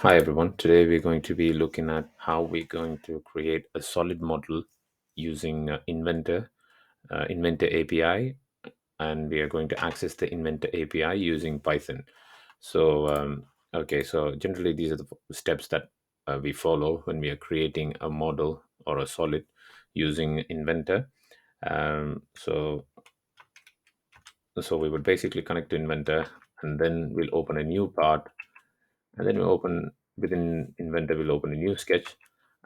Hi everyone. Today we're going to be looking at how we're going to create a solid model using Inventor API, and we are going to access the Inventor API using Python. So generally these are the steps that we follow when we are creating a model or a solid using Inventor. So we would basically connect to Inventor, and then we'll open a new part, and then we'll open within Inventor, we'll open a new sketch,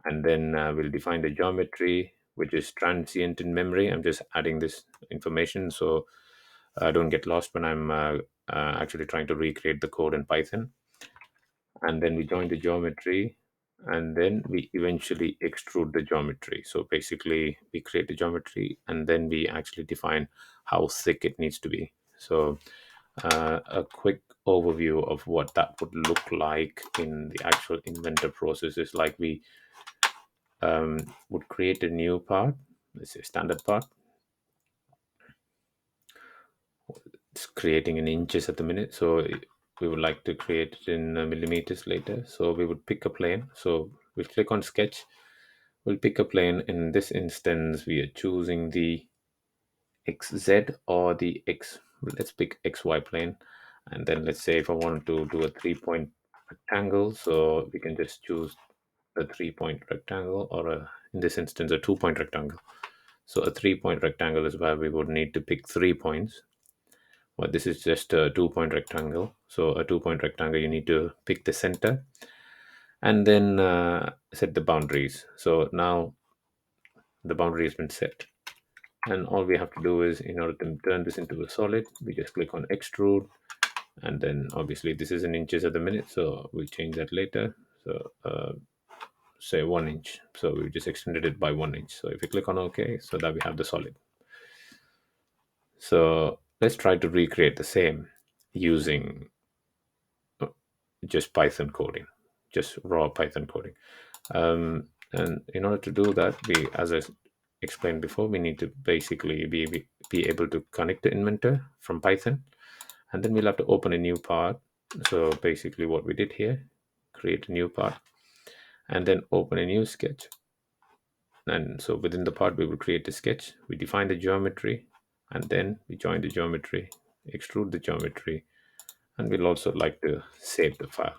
and then we'll define the geometry, which is transient in memory. I'm just adding this information so I don't get lost when I'm actually trying to recreate the code in Python. And then we join the geometry, and then we eventually extrude the geometry. So basically we create the geometry, and then we actually define how thick it needs to be. So a quick overview of what that would look like in the actual inventor process is like we would create a new part. Let's say standard part. It's creating in inches at the minute, so we would like to create it in millimeters later. So we would pick a plane. So we'll click on sketch. We'll pick a plane. In this instance, we are choosing the XZ or the X. Let's pick XY plane. And then let's say if I want to do a 3 point rectangle, so we can just choose a 3 point rectangle, or in this instance, a 2 point rectangle. So a 3 point rectangle is where we would need to pick 3 points. But this is just a 2 point rectangle. So a 2 point rectangle, you need to pick the center, and then set the boundaries. So now the boundary has been set. And all we have to do is, in order to turn this into a solid, we just click on extrude. And then obviously this is in inches at the minute, so we'll change that later. So say 1 inch. So we just extended it by 1 inch. So if you click on OK, so that we have the solid. So let's try to recreate the same using just Python coding, just raw Python coding. And in order to do that, we, as I explained before, we need to basically be able to connect the inventor from Python, and then we'll have to open a new part. So basically, what we did here, create a new part, and then open a new sketch. And so within the part, we will create a sketch. We define the geometry, and then we join the geometry, extrude the geometry, and we'll also like to save the file.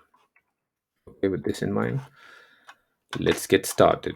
Okay, with this in mind, let's get started.